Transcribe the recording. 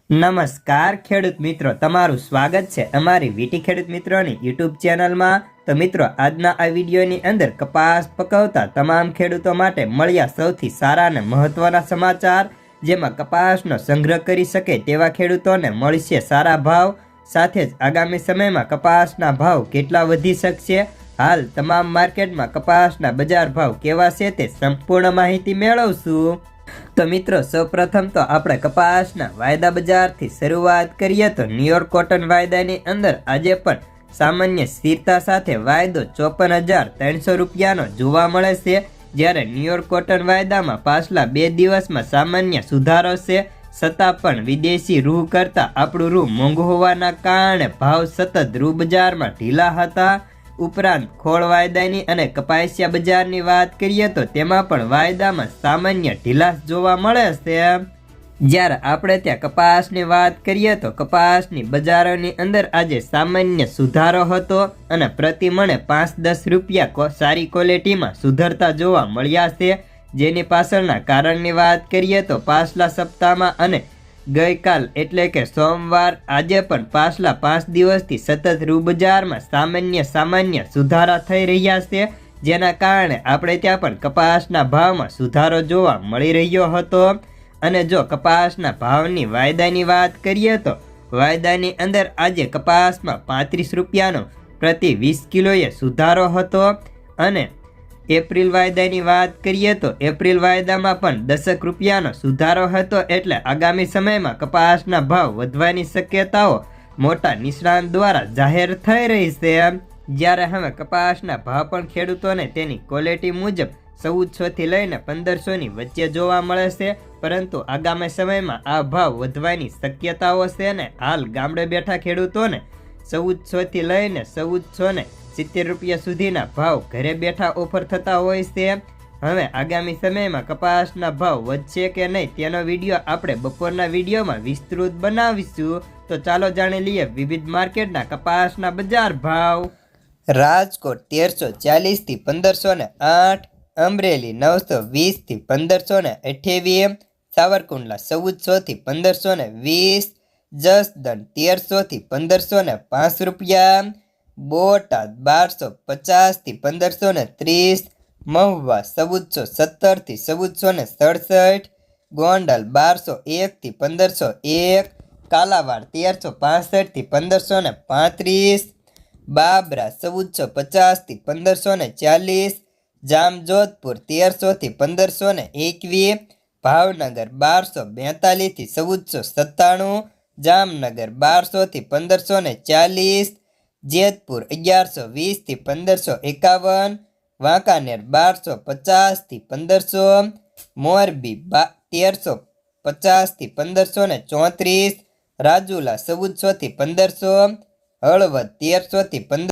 નમસ્કાર ખેડૂત મિત્રો, તમારું સ્વાગત છે અમારી વીટી ખેડૂત મિત્રોની યુટ્યુબ ચેનલમાં। તો મિત્રો, આજના આ વિડીયોની અંદર કપાસ પકવતા તમામ ખેડૂતો માટે મળ્યા સૌથી સારા અને મહત્વના સમાચાર, જેમાં કપાસનો સંગ્રહ કરી શકે તેવા ખેડૂતોને મળશે સારા ભાવ, સાથે જ આગામી સમયમાં કપાસના ભાવ કેટલા વધી શકશે, હાલ તમામ માર્કેટમાં કપાસના બજાર ભાવ કેવા છે તે સંપૂર્ણ માહિતી મેળવશું। તો મિત્રો, સૌપ્રથમ તો આપણે કપાસના વાયદા બજારથી શરૂઆત કરીએ તો ન્યુયોર્ક કોટન વાયદાની અંદર આજે પણ સામાન્ય સ્થિરતા સાથે વાયદો 54,300 રૂપિયાનો જોવા મળે છે, જ્યારે ન્યુયોર્ક કોટન વાયદામાં પાછલા 2 દિવસમાં સામાન્ય સુધારો છે, છતાં પણ વિદેશી રૂ કરતાં આપણું રૂ મોંઘું હોવાના કારણે ભાવ સતત રૂ બજારમાં ઢીલા હતા। ઉપરાંત ખોળ વાયદાની અને કપાસિયા બજારની વાત કરીએ તો તેમાં પણ વાયદામાં સામાન્ય ઢીલાસ જોવા મળે છે। જ્યારે આપણે ત્યાં કપાસની વાત કરીએ તો કપાસની બજારોની અંદર આજે સામાન્ય સુધારો હતો અને પ્રતિ મણે 5-10 રૂપિયા સારી ક્વોલિટીમાં સુધરતા જોવા મળ્યા છે, જેની પાછળના કારણની વાત કરીએ તો પાછલા સપ્તાહમાં અને ગઈકાલ એટલે કે સોમવાર આજે પણ પાછલા 5 દિવસથી સતત રૂ બજારમાં સામાન્ય સુધારા થઈ રહ્યા છે, જેના કારણે આપણે ત્યાં પણ કપાસના ભાવમાં સુધારો જોવા મળી રહ્યો હતો। અને જો કપાસના ભાવની વાયદાની વાત કરીએ તો વાયદાની અંદર આજે કપાસમાં 35 રૂપિયાનો પ્રતિ 20 કિલોએ સુધારો હતો અને એપ્રિલ વાયદાની વાત કરીએ તો એપ્રિલ વાયદામાં પણ 10 રૂપિયાનો સુધારો હતો, એટલે આગામી સમયમાં કપાસના ભાવ વધવાની શક્યતાઓ મોટા નિષ્ણાંત દ્વારા જાહેર થઈ રહી છે। જ્યારે હવે કપાસના ભાવ પણ ખેડૂતોને તેની ક્વોલિટી મુજબ 1400 થી લઈને 1500ની વચ્ચે જોવા મળે છે, પરંતુ આગામી સમયમાં આ ભાવ વધવાની શક્યતાઓ છે ને હાલ ગામડે બેઠા ખેડૂતોને 1400 થી લઈને 1470 રૂપિયા સુધીના ભાવ ઘરે બેઠા ઓફર થતા હોય છે। હવે આગામી સમયમાં કપાસના ભાવ વધશે કે નહીં તેનો વિડીયો આપણે બપોરના વિડીયોમાં વિસ્તૃત બનાવીશું। તો ચાલો જાણી લઈએ વિવિધ માર્કેટના કપાસના બજાર ભાવ। રાજકોટ 1340 થી 1508, અમરેલી 920 થી 1528, સાવરકુંડલા 1400 થી 1520, જસદણ 1300 થી 1505 રૂપિયા, બોટાદ 1250 થી 1530, મહુવા 1417 થી 1467, ગોંડલ 1201 થી 1501, કાલાવાડ 1365 થી 1535, બાબરા 1450 થી 1540, જામજોધપુર 1300 થી 1521, ભાવનગર 1242 થી 1497, જામનગર 1200 થી 1540, જેતપુર 1120 થી 1551, વાંકાનેર 1250 થી 1500, મોરબી 1350 થી 1534, રાજુલા 1400 થી 1500, હળવદ 1300 થી 1500।